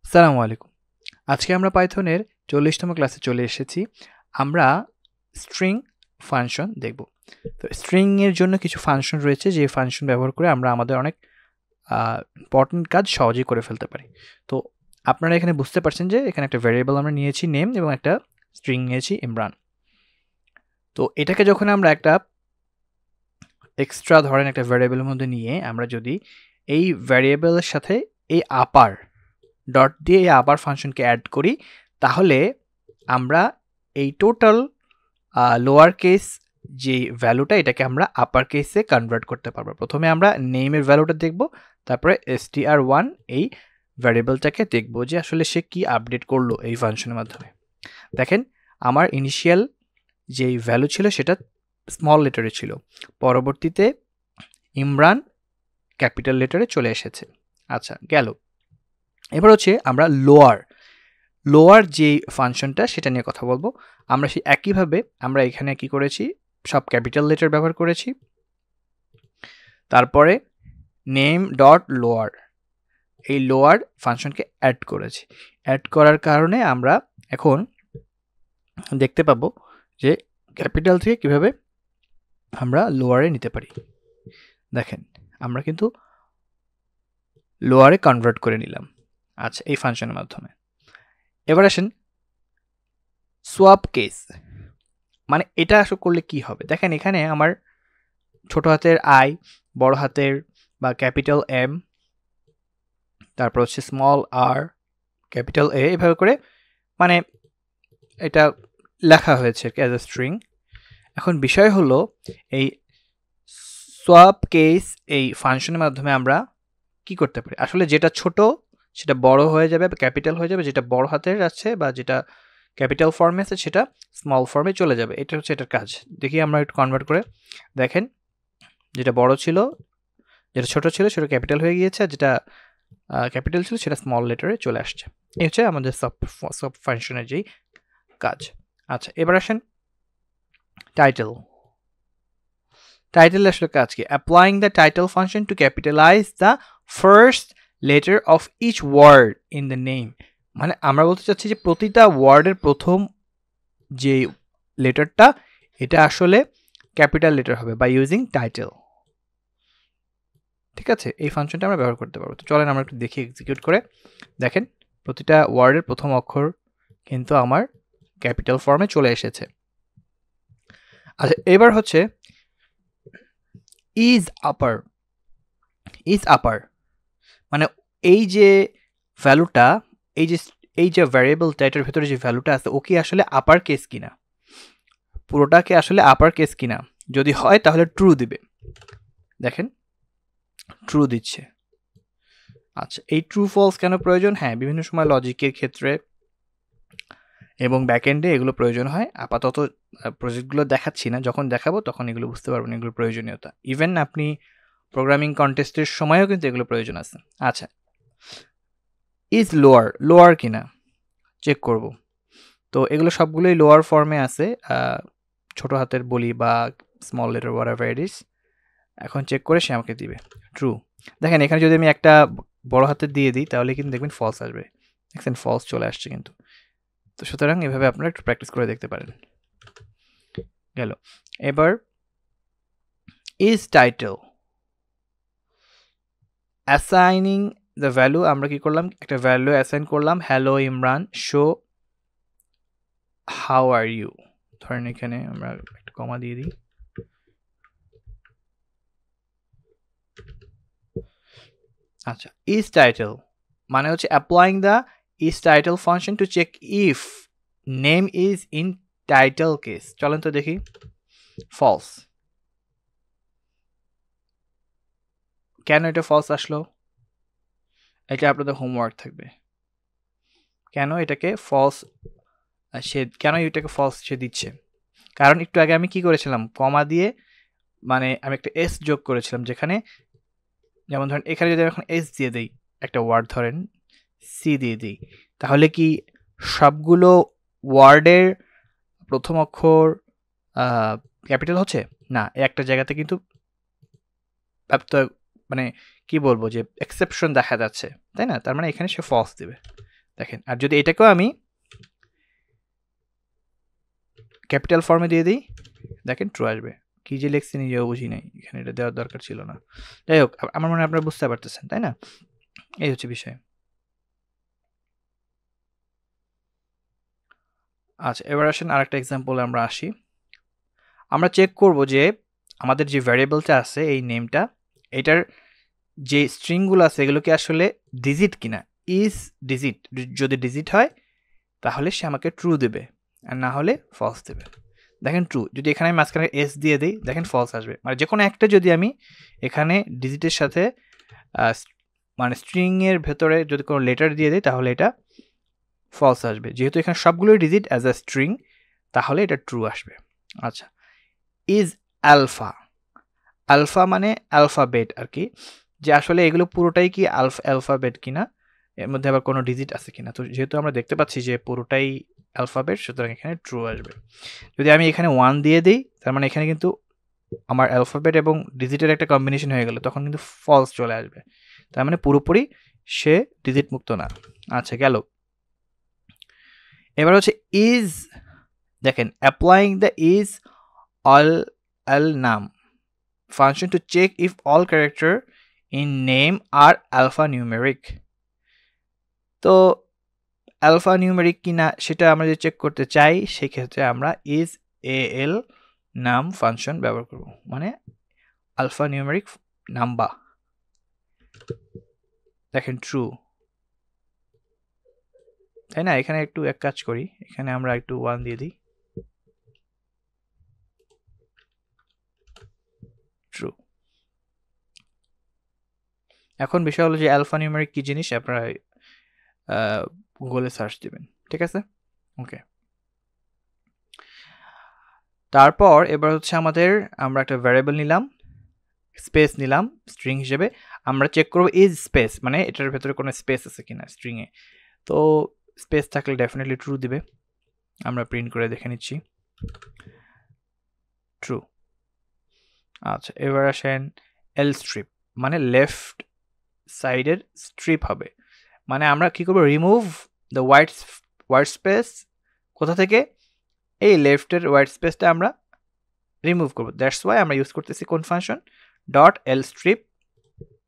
আসসালামু আলাইকুম। আজকে আমরা পাইথনের 40তম ক্লাসে চলে এসেছি। আমরা স্ট্রিং ফাংশন দেখব। তো স্ট্রিং এর জন্য কিছু ফাংশন রয়েছে যে ফাংশন ব্যবহার করে আমরা আমাদের অনেক ইম্পর্টেন্ট কাজ সহজেই করে ফেলতে পারি। তো আপনারা এখানে বুঝতে পারছেন যে এখানে একটা ভ্যারিয়েবল আমরা নিয়েছি নেম এবং একটা স্ট্রিং নিয়েছি ইমরান। তো এটাকে যখন আমরা একটা এক্সট্রা ধরেন একটা ভ্যারিয়েবলের মধ্যে নিয়ে আমরা যদি এই ভ্যারিয়েবলের সাথে এই আপার ডট দিয়ে এই আপার ফাংশনকে অ্যাড করি তাহলে আমরা এই টোটাল লোয়ার কেস যে ভ্যালুটা এটাকে আমরা আপার কেসে কনভার্ট করতে পারবো। প্রথমে আমরা নেমের ভ্যালুটা দেখব, তারপরে str1 এই ভ্যারিয়েবলটাকে দেখব যে আসলে সে কি আপডেট করলো এই ফাংশনের মাধ্যমে। দেখেন আমার ইনিশিয়াল যেই ভ্যালু ছিল সেটা স্মল লেটারে ছিল, পরবর্তীতে ইমরান ক্যাপিটাল লেটারে চলে এসেছে। আচ্ছা গেল। এবার হচ্ছে আমরা লোয়ার যে ফাংশনটা সেটা নিয়ে কথা বলবো। আমরা সেই একইভাবে আমরা এখানে কি করেছি, সব ক্যাপিটাল লেটার ব্যবহার করেছি, তারপরে নেম ডট লোয়ার এই লোয়ার ফাংশনকে অ্যাড করেছি। অ্যাড করার কারণে আমরা এখন দেখতে পাবো যে ক্যাপিটাল থেকে কিভাবে আমরা লোয়ারে নিতে পারি। দেখেন আমরা কিন্তু লোয়ারে কনভার্ট করে নিলাম। আচ্ছা এই ফাংশনের মাধ্যমে। এবার আসেন সোয়াপ কেস, মানে এটা আসলে করলে কি হবে। দেখেন এখানে আমার ছোট হাতের আই, বড় হাতের বা ক্যাপিটাল এম, তারপর হচ্ছে স্মল আর, ক্যাপিটাল এ, এভাবে করে মানে এটা লেখা হয়েছে অ্যাজ এ স্ট্রিং। এখন বিষয় হলো এই সোয়াপ কেস এই ফাংশনের মাধ্যমে আমরা কি করতে পারি, আসলে যেটা ছোট সেটা বড় হয়ে যাবে, ক্যাপিটাল হয়ে যাবে, যেটা বড় হাতের আছে বা যেটা ক্যাপিটাল ফর্মে আছে সেটা স্মল ফর্মে চলে যাবে। এটা হচ্ছে এটার কাজ। দেখি আমরা একটু কনভার্ট করে দেখেন, যেটা বড় ছিল, যেটা ছোট ছিল সেটা ক্যাপিটাল হয়ে গিয়েছে, আর যেটা ক্যাপিটাল ছিল সেটা স্মল লেটারে চলে আসছে। এই হচ্ছে আমাদের সব ফাংশনের যেই কাজ। আচ্ছা এবার আসেন টাইটেল আসলে কাজ কি? Applying the title function to capitalize the first letter of each word in the name. মানে আমরা বলতে চাচ্ছি যে প্রতিটা ওয়ার্ডের প্রথম যে লেটারটা এটা আসলে ক্যাপিটাল লেটার হবে বাই ইউজিং টাইটেল। ঠিক আছে, এই ফাংশনটা আমরা ব্যবহার করতে পারবো। তো চলেন আমরা একটু দেখি এক্সিকিউট করে। দেখেন প্রতিটা ওয়ার্ডের প্রথম অক্ষর কিন্তু আমার ক্যাপিটাল ফর্মে চলে এসেছে। আচ্ছা এবার হচ্ছে ইজ আপার মানে এই যে ভ্যালুটা, এই যে ভ্যারিয়েবলটা এটার ভেতরে যে ভ্যালুটা আছে ও কি আসলে আপার কেস কিনা, পুরোটাকে আসলে আপার কেস কিনা। যদি হয় তাহলে ট্রু দিবে। দেখেন ট্রু দিচ্ছে। আচ্ছা এই ট্রু ফলস কেন প্রয়োজন? হ্যাঁ, বিভিন্ন সময় লজিকের ক্ষেত্রে এবং ব্যাকএন্ডে এগুলো প্রয়োজন হয়। আপাতত প্রজেক্টগুলো দেখাচ্ছি না, যখন দেখাবো তখন এগুলো বুঝতে পারবেন এগুলোর প্রয়োজনীয়তা। ইভেন আপনি প্রোগ্রামিং কন্টেস্টের সময়ও কিন্তু এগুলো প্রয়োজন আছে। আচ্ছা ইজ লোয়ার কিনা চেক করব। তো এগুলো সবগুলোই লোয়ার ফর্মে আছে, ছোট হাতের বলি বা small letter whatever it is. এখন চেক করে সে আমাকে দিবে ট্রু। দেখেন এখানে যদি আমি একটা বড় হাতের দিয়ে দিই তাহলে কিন্তু দেখবেন ফলস আসবে। দেখছেন ফলস চলে আসছে কিন্তু। তো সুতরাং এভাবে আপনারা একটু প্র্যাকটিস করে দেখতে পারেন। গেল। এবার is title assigning the value, আমরা কি করলাম, একটা ভ্যালু অ্যাসাইন করলাম, hello Imran show how are you. ধরেন এখানে আমরা একটা কমা দিয়ে দিই। আচ্ছা ইজ টাইটেল মানে হচ্ছে applying the is title function to check if name is in title case. চলেন তো দেখি। ফলস। কেন এটা ফলস আসলো? এটা আপনাদের হোমওয়ার্ক থাকবে। কেন এটাকে ফলস সে দিচ্ছে? কারণ একটু আগে আমি কি করেছিলাম, কমা দিয়ে মানে আমি একটা এস যোগ করেছিলাম, যেখানে যেমন ধরেন এখানে যদি আমি এখন এস দিয়ে দিই, একটা ওয়ার্ড ধরেন সি দিয়ে দিই, তাহলে কি সবগুলো ওয়ার্ডের প্রথম অক্ষর ক্যাপিটাল হচ্ছে না? একটা জায়গাতে কিন্তু মানে কি বলবো যে এক্সেপশন দেখা যাচ্ছে, তাই না? তার মানে এখানে সে ফলস দিবে। দেখেন। আর যদি এটাকেও আমি ক্যাপিটাল ফর্মে দিয়ে দিই, দেখেন ট্রু আসবে। কি যে লিখছি নিজেও বুঝি নাই, এখানে এটা দেওয়ার দরকার ছিল না। যাই হোক, আমার মনে হয় আপনারা বুঝতে পারতেছেন, তাই না? এই হচ্ছে বিষয়। আচ্ছা, এবার আসেন আরেকটা এক্সাম্পল আমরা আসি। আমরা চেক করব যে আমাদের যে ভ্যারিয়েবলটা আছে এই নেমটা, এটার যে স্ট্রিংগুলো আছে এগুলো কি আসলে ডিজিট কিনা। ইজ ডিজিট, যদি ডিজিট হয় তাহলে সে আমাকে ট্রু দেবে, আর না হলে ফলস দেবে। দেখেন ট্রু, যদি এখানে আমি মাঝখানে এস দিয়ে দিই দেখেন ফলস আসবে। মানে যে কোনো একটা যদি আমি এখানে ডিজিটের সাথে মানে স্ট্রিংয়ের ভেতরে যদি কোনো লেটার দিয়ে দিই তাহলে এটা ফলস আসবে। যেহেতু এখানে সবগুলোই ডিজিট অ্যাজ আ স্ট্রিং, তাহলে এটা ট্রু আসবে। আচ্ছা, ইজ আলফা, আলফা মানে অ্যালফাবেট আর কি, যে আসলে এগুলো পুরোটাই কি অ্যালফাবেট কিনা, এর মধ্যে আবার কোনো ডিজিট আছে কিনা। তো যেহেতু আমরা দেখতে পাচ্ছি যে পুরোটাই অ্যালফাবেট, সুতরাং এখানে ট্রু আসবে। যদি আমি এখানে 1 দিয়ে দিই তার মানে এখানে কিন্তু আমার অ্যালফাবেট এবং ডিজিটের একটা কম্বিনেশন হয়ে গেল, তখন কিন্তু ফলস চলে আসবে। তার মানে পুরোপুরি সে ডিজিট মুক্ত না। আচ্ছা, গেল। এবার হচ্ছে ইজ, দেখেন অ্যাপ্লাইং দ্য ইজ অল নাম function to check if all character in name are alphanumeric. তো alphanumeric কিনা সেটা আমরা যদি চেক করতে চাই সেক্ষেত্রে আমরা is al নাম ফাংশন ব্যবহার করব, মানে alphanumeric নাম্বার। দেখেন ট্রু, তাই না? এখানে একটু এক কাজ করি, এখানে আমরা একটু 1 দিয়ে দিই, ট্রু। এখন বিষয় হলো যে alphanumeric কি জিনিস আপনারা গুগলে সার্চ দিবেন, ঠিক আছে? ওকে। তারপর এবার হচ্ছে আমরা একটা ভ্যারিয়েবল নিলাম, স্পেস নিলাম স্ট্রিং হিসেবে। আমরা চেক করব ইজ স্পেস, মানে এটার ভেতরে কোনো স্পেস আছে কিনা স্ট্রিংয়ে। তো স্পেস থাকলে ডেফিনেটলি ট্রু দিবে। আমরা প্রিন্ট করে দেখে নিচ্ছি, ট্রু। আচ্ছা, এবার আসেন এল স্ট্রিপ, মানে লেফট সাইডের স্ট্রিপ হবে। মানে আমরা কি করব, রিমুভ দ্য হোয়াইট স্পেস। কোথা থেকে? এই লেফটের হোয়াইট স্পেসটা আমরা রিমুভ করব। দ্যাটস ওয়াই আমরা ইউজ করতেছি কোন ফাংশন, ডট এল স্ট্রিপ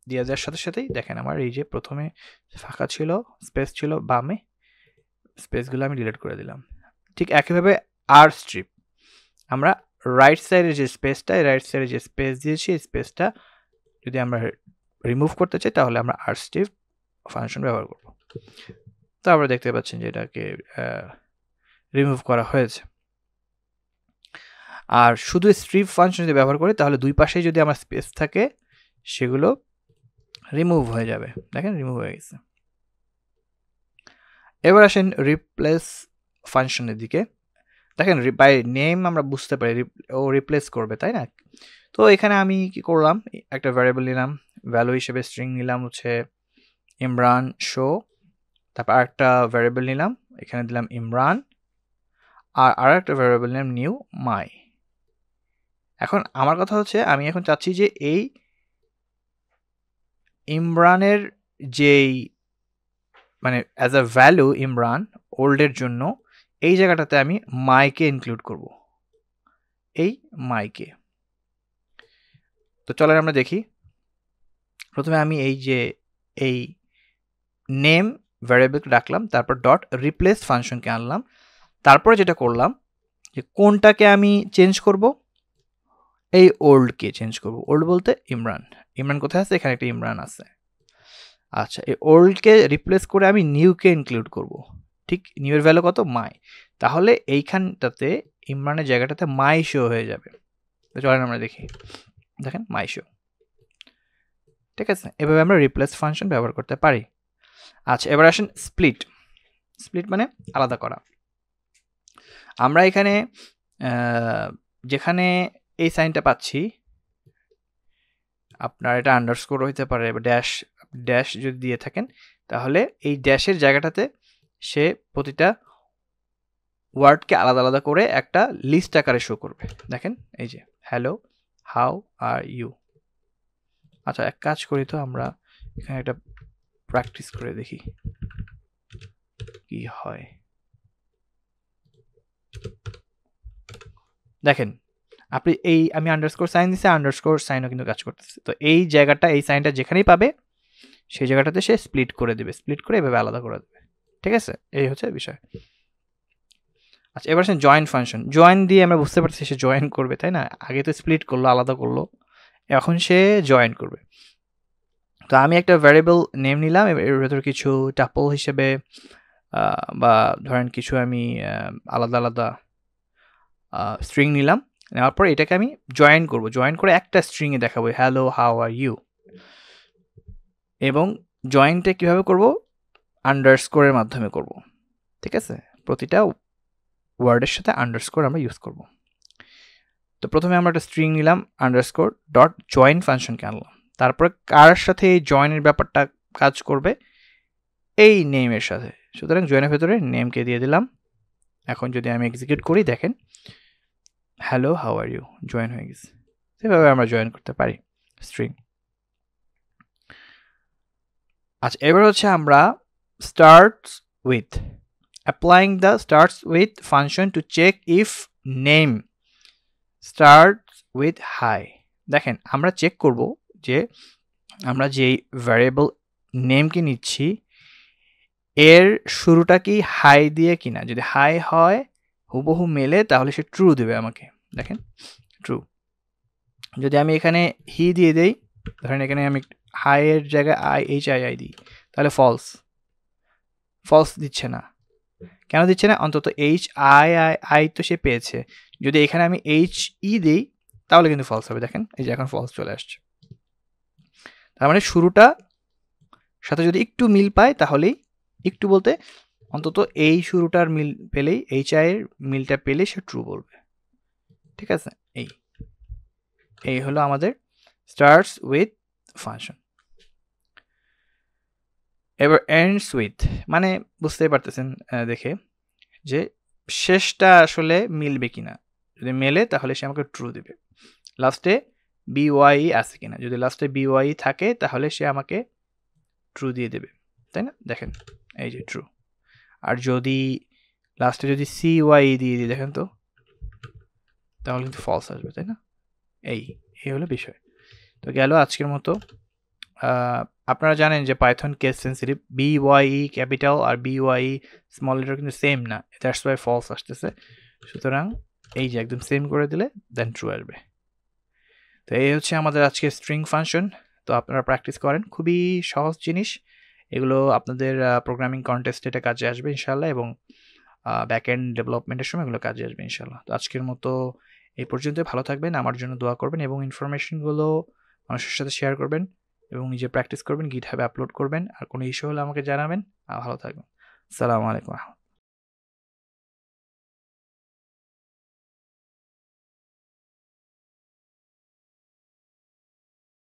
দিয়ে দেওয়ার সাথে সাথেই দেখেন আমার এই যে প্রথমে ফাঁকা ছিল, স্পেস ছিল বামে, স্পেসগুলো আমি ডিলিট করে দিলাম। ঠিক একইভাবে আর স্ট্রিপ, আমরা রাইট সাইডের যে স্পেসটা, রাইট সাইডে যে স্পেস দিয়েছি এই স্পেসটা যদি আমরা রিমুভ করতে চাই তাহলে আমরা আর স্ট্রিপ ফাংশন ব্যবহার করব। তো আমরা দেখতে পাচ্ছেন যে এটাকে রিমুভ করা হয়েছে। আর শুধু স্ট্রিপ ফাংশন যদি ব্যবহার করি তাহলে দুই পাশেই যদি আমার স্পেস থাকে সেগুলো রিমুভ হয়ে যাবে। দেখেন রিমুভ হয়ে গেছে। এবার আসেন রিপ্লেস ফাংশনের দিকে। দেখেন বাই নেম আমরা বুঝতে পারি ও রিপ্লেস করবে, তাই না? তো এখানে আমি কি করলাম, একটা ভ্যারিয়েবল নিলাম, ভ্যালু হিসেবে স্ট্রিং নিলাম হচ্ছে ইমরান শো, তারপর আরেকটা ভ্যারিয়েবল নিলাম, এখানে দিলাম ইমরান, আর আরেকটা ভ্যারিয়েবল নিলাম নিউ মাই। এখন আমার কথা হচ্ছে আমি এখন চাচ্ছি যে এই ইমরানের যেই মানে অ্যাজ আ ভ্যালু ইমরান ওল্ডের জন্য এই জায়গাটাতে আমি মাইকে ইনক্লুড করব, এই মাইকে। তো চলেন আমরা দেখি। প্রথমে আমি এই নেম ভ্যারিয়েবলকে ডাকলাম, তারপর ডট রিপ্লেস ফাংশনকে আনলাম। তারপরে যেটা করলাম যে কোনটাকে আমি চেঞ্জ করব, এই ওল্ডকে চেঞ্জ করব। ওল্ড বলতে ইমরান, ইমরান কোথায় আছে? এখানে একটা ইমরান আছে। আচ্ছা, এই ওল্ডকে রিপ্লেস করে আমি নিউকে ইনক্লুড করব। ঠিক নিউয়ের ভ্যালু কত? মাই। তাহলে এইখানটাতে ইমরানের জায়গাটাতে মাই শো হয়ে যাবে। তো চলেন আমরা দেখি, দেখেন মাই শো, ঠিক আছে? এভাবে আমরা রিপ্লেস ফাংশন ব্যবহার করতে পারি। আচ্ছা, এবার আসেন স্প্লিট। স্প্লিট মানে আলাদা করা। আমরা এখানে যেখানে এই সাইনটা পাচ্ছি, আপনার এটা আন্ডারস্কোর হইতে পারে বা ড্যাশ যদি দিয়ে থাকেন তাহলে এই ড্যাশের জায়গাটাতে সে প্রতিটা ওয়ার্ডকে আলাদা আলাদা করে একটা লিস্ট আকারে শো করবে। দেখেন এই যে হ্যালো, হাউ আর ইউ। আচ্ছা, এক কাজ করি তো, আমরা এখানে একটা প্র্যাকটিস করে দেখি। কি হয় দেখেন আপনি এই আমি আন্ডারস্কোর সাইন দিছি আন্ডারস্কোর সাইনও কিন্তু কাজ করতেছে তো এই জায়গাটা এই সাইনটা যেখানেই পাবে সেই জায়গাটাতে সে স্প্লিট করে দেবে স্প্লিট করে এভাবে আলাদা করে দেবে ঠিক আছে এই হচ্ছে বিষয় আচ্ছা এবার আসেন জয়েন ফাংশন জয়েন দিয়ে আমরা বুঝতে পারছি সে জয়েন করবে তাই না আগে তো স্প্লিট করলো আলাদা করলো এখন সে জয়েন করবে তো আমি একটা ভ্যারিয়েবল নেম নিলাম এর ভেতর কিছু টাপল হিসেবে বা ধরেন কিছু আমি আলাদা আলাদা স্ট্রিং নিলাম নেওয়ার পর এটাকে আমি জয়েন করব জয়েন করে একটা স্ট্রিংয়ে দেখাবো হ্যালো হাউ আর ইউ এবং জয়েনটা কিভাবে করব আন্ডারস্কোরের মাধ্যমে করব ঠিক আছে প্রতিটা ওয়ার্ডের সাথে আন্ডারস্কোর আমরা ইউজ করব তো প্রথমে আমরা একটা স্ট্রিং নিলাম আন্ডারস্কোর ডট জয়েন ফাংশনকে আনলাম তারপরে কার সাথে এই জয়েনের ব্যাপারটা কাজ করবে এই নেমের সাথে সুতরাং জয়েনের ভেতরে নেমকে দিয়ে দিলাম এখন যদি আমি এক্সিকিউট করি দেখেন hello how are you join হয়ে গেছে সেভাবে আমরা জয়েন করতে পারি স্ট্রিং আচ্ছা এবার হচ্ছে আমরা starts with applying the starts with function to check if name starts with hi দেখেন আমরা চেক করব যে আমরা যেই ভ্যারিয়েবল নেমকে নিচ্ছি এর শুরুটা কি হাই দিয়ে কিনা যদি হাই হয় হুবহু মেলে তাহলে সে ট্রু দেবে আমাকে দেখেন ট্রু যদি আমি এখানে হি দিয়ে দেই ধরেন এখানে আমি হাই এর জায়গায় আই দিই তাহলে ফলস ফলস দিচ্ছে না কেন দিচ্ছে না অন্তত আই তো সে পেয়েছে যদি এখানে আমি দিই তাহলে কিন্তু ফলস হবে দেখেন এই যে এখন ফলস চলে আসছে তার মানে শুরুটা সাথে যদি একটু মিল পায় তাহলেই একটু বলতে অন্তত এই শুরুটার মিল পেলেই এর মিলটা পেলে সে ট্রু বলবে ঠিক আছে এই হলো আমাদের starts with ফাংশন এবার ends with মানে বুঝতেই পারতেছেন দেখে যে শেষটা আসলে মিলবে কিনা যদি মেলে তাহলে সে আমাকে ট্রু দিবে লাস্টে বিওয়াই আছে কিনা যদি লাস্টে বিওয়াই থাকে তাহলে সে আমাকে ট্রু দিয়ে দেবে তাই না দেখেন এই যে ট্রু আর যদি লাস্টে যদি সিওয়াই দিয়ে দিই দেখেন তো তাহলে কিন্তু ফলস আসবে তাই না এই হলো বিষয় তো গেল আজকের মতো আপনারা জানেন যে Python case sensitive B Y capital আর বিওয়াই স্মল লেটার কিন্তু সেম না দ্যাটস ওয়াই ফলস আসতেছে সুতরাং এই যে একদম সেম করে দিলে দেন ট্রু আসবে তো এই হচ্ছে আমাদের আজকে স্ট্রিং ফাংশন তো আপনারা প্র্যাকটিস করেন খুবই সহজ জিনিস এগুলো আপনাদের প্রোগ্রামিং কন্টেস্ট এটা কাজে আসবে ইনশাল্লাহ এবং ব্যাক এন্ড ডেভেলপমেন্টের সময় এগুলো কাজে আসবে ইনশাল্লাহ তো আজকের মতো এই পর্যন্ত ভালো থাকবেন আমার জন্য দোয়া করবেন এবং ইনফরমেশনগুলো মানুষের সাথে শেয়ার করবেন এবং নিজে প্র্যাকটিস করবেন গিটহাবে আপলোড করবেন আর কোনো ইস্যু হলে আমাকে জানাবেন ভালো থাকবেন আসসালামু আলাইকুম